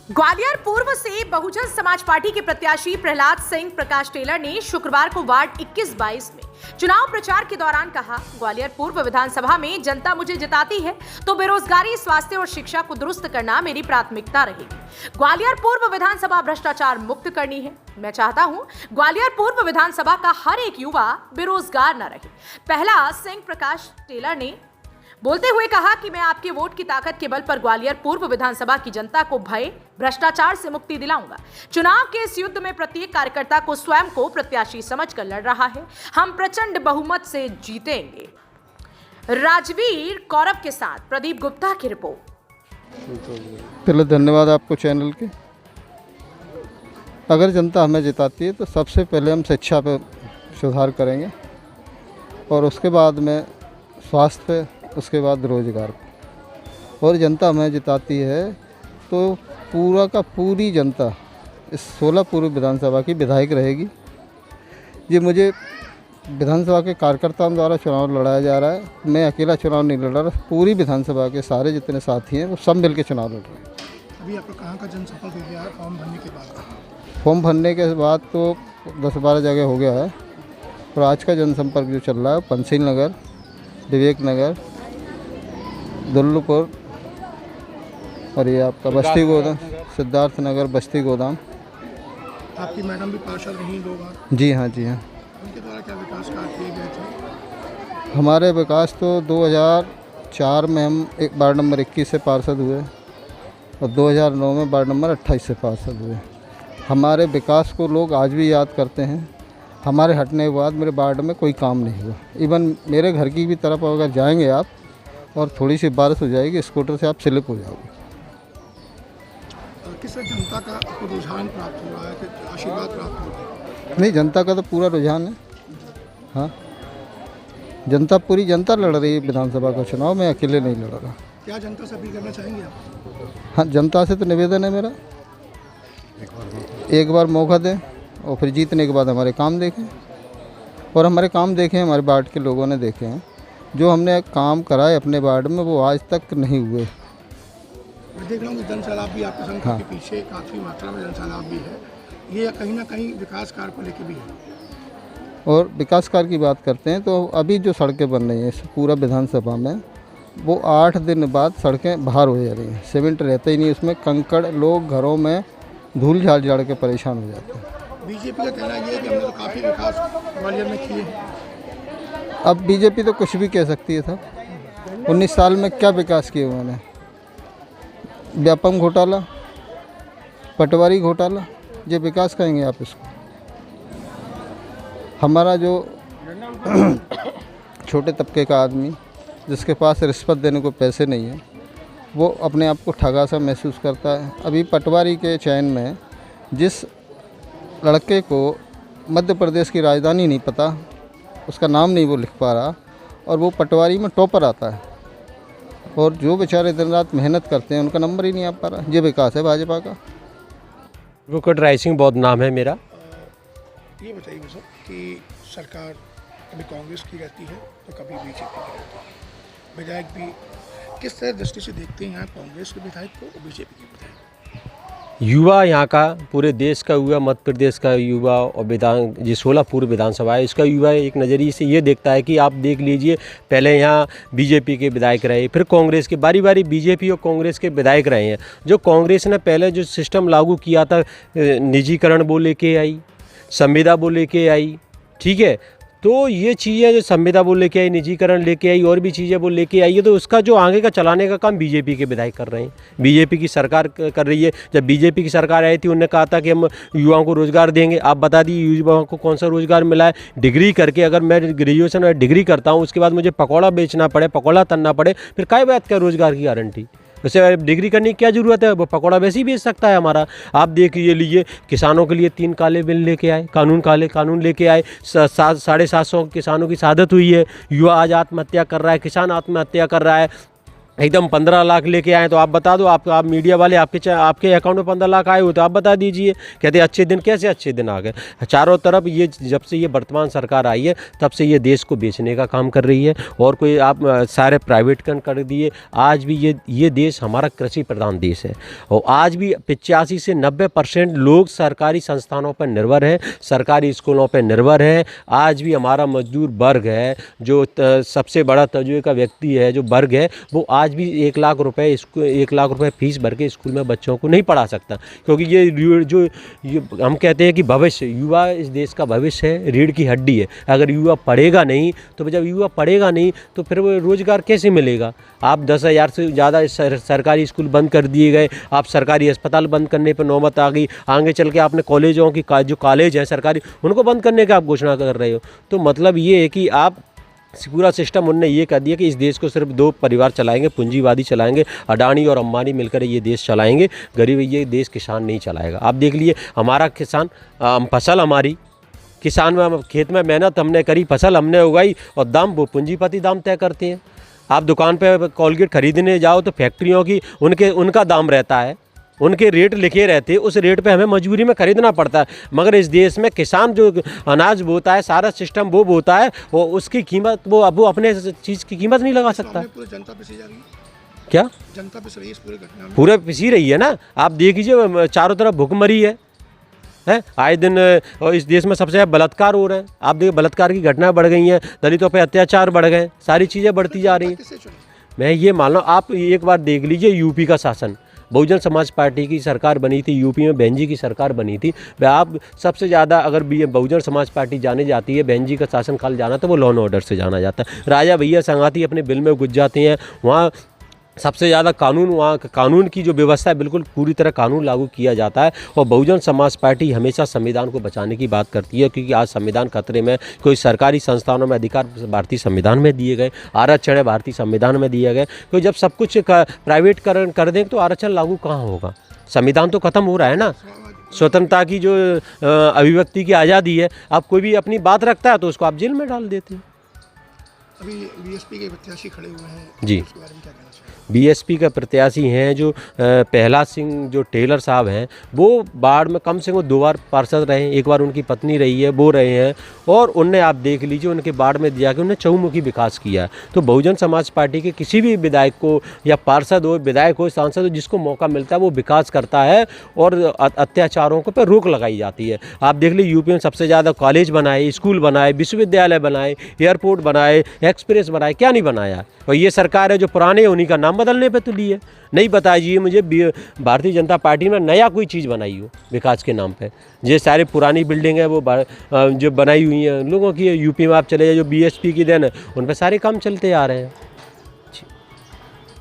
ग्वालियर पूर्व से बहुजन समाज पार्टी के प्रत्याशी प्रहलाद सिंह प्रकाश टेलर ने शुक्रवार को वार्ड 21-22 में चुनाव प्रचार के दौरान कहा, ग्वालियर पूर्व विधानसभा में जनता मुझे जिताती है तो बेरोजगारी, स्वास्थ्य और शिक्षा को दुरुस्त करना मेरी प्राथमिकता रहेगी। ग्वालियर पूर्व विधानसभा भ्रष्टाचार मुक्त करनी है। मैं चाहता हूं ग्वालियर पूर्व विधानसभा का हर एक युवा बेरोजगार न रहे। प्रहलाद सिंह प्रकाश टेलर ने बोलते हुए कहा कि मैं आपके वोट की ताकत के बल पर ग्वालियर पूर्व विधानसभा की जनता को भय, भ्रष्टाचार से मुक्ति दिलाऊंगा। चुनाव के इस युद्ध में प्रत्येक कार्यकर्ता को स्वयं को प्रत्याशी समझकर लड़ रहा है। हम प्रचंड बहुमत से जीतेंगे। राजवीर कौरव के साथ प्रदीप गुप्ता की रिपोर्ट। पहले धन्यवाद आपको चैनल के। अगर जनता हमें जिताती है तो सबसे पहले हम शिक्षा पे सुधार करेंगे और उसके बाद में स्वास्थ्य पे, उसके बाद रोजगार पे। और जनता हमें जिताती है तो पूरा का पूरी जनता इस 16 पूर्व विधानसभा की विधायक रहेगी। ये मुझे विधानसभा के कार्यकर्ताओं द्वारा चुनाव लड़ाया जा रहा है। मैं अकेला चुनाव नहीं लड़ रहा, पूरी विधानसभा के सारे जितने साथी हैं वो सब मिल के चुनाव लड़ रहे हैं। अभी आपका कहाँ का जनसंपर्क हो गया है फॉर्म भरने के बाद? फॉर्म भरने के बाद तो 10-12 जगह हो गया है और आज का जनसंपर्क जो चल रहा है पंसील नगर, विवेक नगर, दुल्लुपुर और ये आपका बस्ती गोदाम, सिद्धार्थ नगर, बस्ती गोदाम। आपकी मैडम भी पार्षद रही 2 बार। जी हाँ, जी हाँ। उनके द्वारा क्या विकास कार्य किए गए थे? हमारे विकास तो 2004 में हम एक वार्ड नंबर 21 से पार्षद हुए और 2009 में वार्ड नंबर 28 से पार्षद हुए। हमारे विकास को लोग आज भी याद करते हैं। हमारे हटने के बाद मेरे वार्ड में कोई काम नहीं हुआ। इवन मेरे घर की भी तरफ अगर जाएंगे आप और थोड़ी सी बारिश हो जाएगी, स्कूटर से आप स्लिप हो जाओगे। किस जनता का आपको रुझान प्राप्त हो रहा है कि आशीर्वाद प्राप्त हो रहा है? नहीं, जनता का तो पूरा रुझान है। हाँ, जनता, पूरी जनता लड़ रही है विधानसभा का चुनाव। मैं अकेले नहीं लड़ रहा। क्या जनता से अपील करना चाहेंगे आप? हाँ, जनता से तो निवेदन है मेरा, एक बार मौका दें और फिर जीतने के बाद हमारे काम देखें। और हमारे काम देखें, हमारे वार्ड के लोगों ने देखे हैं। जो हमने काम कराए अपने वार्ड में वो आज तक नहीं हुए। मैं देख रहा हूँ जनसैलाब भी आपके संघ के पीछे काफ़ी मात्रा में जनसैलाब भी है। ये कहीं ना कहीं विकास कार्य को लेकर भी है। और विकास कार्य की बात करते हैं तो अभी जो सड़कें बन रही हैं इस पूरा विधानसभा में, वो 8 दिन बाद सड़कें बाहर हो जा रही हैं। सीमेंट रहता ही नहीं उसमें, कंकड़, लोग घरों में धूल झाड़ झाड़ के परेशान हो जाते हैं। बीजेपी का कहना ये है कि हमने तो काफ़ी विकास ग्वालियर में किए हैं। अब बीजेपी तो कुछ भी कह सकती है था। 19 साल में क्या विकास किए उन्होंने? व्यापम घोटाला, पटवारी घोटाला, ये विकास कहेंगे आप इसको? हमारा जो छोटे तबके का आदमी जिसके पास रिश्वत देने को पैसे नहीं है, वो अपने आप को ठगा सा महसूस करता है। अभी पटवारी के चयन में जिस लड़के को मध्य प्रदेश की राजधानी नहीं पता, उसका नाम नहीं वो लिख पा रहा, और वो पटवारी में टॉपर आता है, और जो बेचारे दिन रात मेहनत करते हैं उनका नंबर ही नहीं आ पा रहा। ये विकास है भाजपा का। एडवोकेट राय सिंह बहुत नाम है मेरा। ये बताइए सर कि सरकार कभी कांग्रेस की रहती है तो कभी बीजेपी की रहती है। विधायक भी किस तरह दृष्टि से देखते हैं यहाँ कांग्रेस के विधायक को और बीजेपी के विधायक को? युवा यहाँ का, पूरे देश का युवा, मध्य प्रदेश का युवा और ये 16 पूर्व विधानसभा है, इसका युवा एक नज़रिए से ये देखता है कि आप देख लीजिए, पहले यहाँ बीजेपी के विधायक रहे, फिर कांग्रेस के, बारी बारी बीजेपी और कांग्रेस के विधायक रहे हैं। जो कांग्रेस ने पहले जो सिस्टम लागू किया था, निजीकरण वो लेके आई, संविदा वो लेके आई, ठीक है, तो ये चीज़ें जो संविदा वो लेके आई, निजीकरण लेके आई, और भी चीज़ें वो लेके आई है, तो उसका जो आगे का चलाने का काम बीजेपी के विधायक कर रहे हैं, बीजेपी की सरकार कर रही है। जब बीजेपी की सरकार आई थी उन्होंने कहा था कि हम युवाओं को रोज़गार देंगे। आप बता दी युवाओं को कौन सा रोज़गार मिला है? डिग्री करके, अगर मैं ग्रेजुएशन और डिग्री करता हूँ उसके बाद मुझे पकौड़ा बेचना पड़े, पकौड़ा तलना पड़े, फिर काय बात क्या रोज़गार की गारंटी? वैसे डिग्री करने की क्या ज़रूरत है? वो पकौड़ा वैसे ही बेच सकता है हमारा। आप देख लीजिए, किसानों के लिए 3 काले बिल लेके आए, कानून लेके आए, 750 किसानों की शहादत हुई है। युवा आज आत्महत्या कर रहा है, किसान आत्महत्या कर रहा है। एकदम 15 लाख लेके आए तो आप बता दो, आप मीडिया वाले आपके अकाउंट में 15 लाख आए हो तो आप बता दीजिए। कहते अच्छे दिन, कैसे अच्छे दिन आ गए? चारों तरफ ये जब से ये वर्तमान सरकार आई है तब से ये देश को बेचने का काम कर रही है, और कोई आप सारे प्राइवेटकरण कर दिए। आज भी ये देश हमारा कृषि प्रधान देश है, और आज भी 85 से 90% लोग सरकारी संस्थानों पर निर्भर है, सरकारी स्कूलों पर निर्भर है। आज भी हमारा मजदूर वर्ग है, जो सबसे बड़ा तजुर्बे का व्यक्ति है, जो वर्ग है, वो आज भी 1 लाख रुपए फीस भर के स्कूल में बच्चों को नहीं पढ़ा सकता, क्योंकि ये हम कहते हैं कि भविष्य, युवा इस देश का भविष्य है, रीढ़ की हड्डी है। अगर युवा पढ़ेगा नहीं तो जब युवा पढ़ेगा नहीं तो फिर वो रोज़गार कैसे मिलेगा? आप 10,000 से ज़्यादा सरकारी स्कूल बंद कर दिए गए, आप सरकारी अस्पताल बंद करने पर नौबत आ गई, आगे चल के आपने कॉलेजों की जो कॉलेज हैं सरकारी, उनको बंद करने का आप घोषणा कर रहे हो। तो मतलब ये है कि आप पूरा सिस्टम उनने ये कर दिया कि इस देश को सिर्फ 2 परिवार चलाएंगे, पूंजीवादी चलाएंगे, अडानी और अंबानी मिलकर ये देश चलाएंगे, गरीब ये देश किसान नहीं चलाएगा। आप देख लिए हमारा किसान, फसल हमारी किसान में खेत में मेहनत हमने करी, फसल हमने उगाई, और दाम वो पूंजीपति दाम तय करते हैं। आप दुकान पे कोलगेट खरीदने जाओ तो फैक्ट्रियों की उनका दाम रहता है, उनके रेट लिखे रहते हैं, उस रेट पे हमें मजबूरी में खरीदना पड़ता है। मगर इस देश में किसान जो अनाज बोता है, सारा सिस्टम वो बोता है, वो उसकी कीमत वो अपने चीज़ की कीमत नहीं लगा सकता। पूरी जनता पिसी जा रही है, क्या जनता पिस रही है इस पूरी घटना में? पूरे पिसी रही है ना। आप देख लीजिए चारों तरफ भुखमरी है आए दिन, और इस देश में सबसे ज़्यादा बलात्कार हो रहे हैं। आप देखिए बलात्कार की घटनाएं बढ़ गई हैं, दलितों पे अत्याचार बढ़ गए, सारी चीज़ें बढ़ती जा रही हैं। किससे चुनी? मैं ये मान लो, आप एक बार देख लीजिए यूपी का शासन, बहुजन समाज पार्टी की सरकार बनी थी, यूपी में बहन जी की सरकार बनी थी। आप सबसे ज़्यादा अगर बहुजन समाज पार्टी जाने जाती है, बहन जी का शासनकाल जाना, तो वो लॉ एंड ऑर्डर से जाना जाता है। राजा भैया संगाती अपने बिल में घुस जाते हैं, वहाँ सबसे ज़्यादा कानून, वहाँ कानून की जो व्यवस्था है बिल्कुल पूरी तरह कानून लागू किया जाता है। और बहुजन समाज पार्टी हमेशा संविधान को बचाने की बात करती है, क्योंकि आज संविधान खतरे में। कोई सरकारी संस्थानों में अधिकार भारतीय संविधान में दिए गए, आरक्षण है भारतीय संविधान में दिए गए। क्योंकि जब सब कुछ प्राइवेटकरण कर दें तो आरक्षण लागू कहाँ होगा? संविधान तो खत्म हो रहा है ना। स्वतंत्रता की जो अभिव्यक्ति की आज़ादी है, आप कोई भी अपनी बात रखता है तो उसको आप जेल में डाल देते हैं। अभी बीएसपी के प्रत्याशी खड़े हुए हैं जी, उसके बारे में क्या कहना चाहिए? बीएसपी का प्रत्याशी हैं जो प्रहलाद सिंह जो टेलर साहब हैं, वो बाढ़ में कम से कम 2 बार पार्षद रहे हैं, 1 बार उनकी पत्नी रही है, वो रहे हैं। और उनने आप देख लीजिए उनके बाढ़ में दिया कि उन्होंने चहुमुखी विकास किया है। तो बहुजन समाज पार्टी के किसी भी विधायक को या पार्षद हो, विधायक हो, सांसद हो, जिसको मौका मिलता है वो विकास करता है, और अत्याचारों को पर रोक लगाई जाती है। आप देख लीजिए यूपी में सबसे ज़्यादा कॉलेज बनाए, स्कूल बनाए, विश्वविद्यालय बनाए, एयरपोर्ट बनाए, एक्सप्रेस बनाए, क्या नहीं बनाया? और ये सरकार है जो पुराने हैं उन्हीं का नाम बदलने पे तुली है। नहीं बताइए मुझे भारतीय जनता पार्टी में नया कोई चीज़ बनाई हो विकास के नाम पे। ये सारी पुरानी बिल्डिंग है वो जो बनाई हुई हैं लोगों की, यूपी में आप चले जाइए जो बीएसपी की देन है, उन पे सारे काम चलते आ रहे हैं।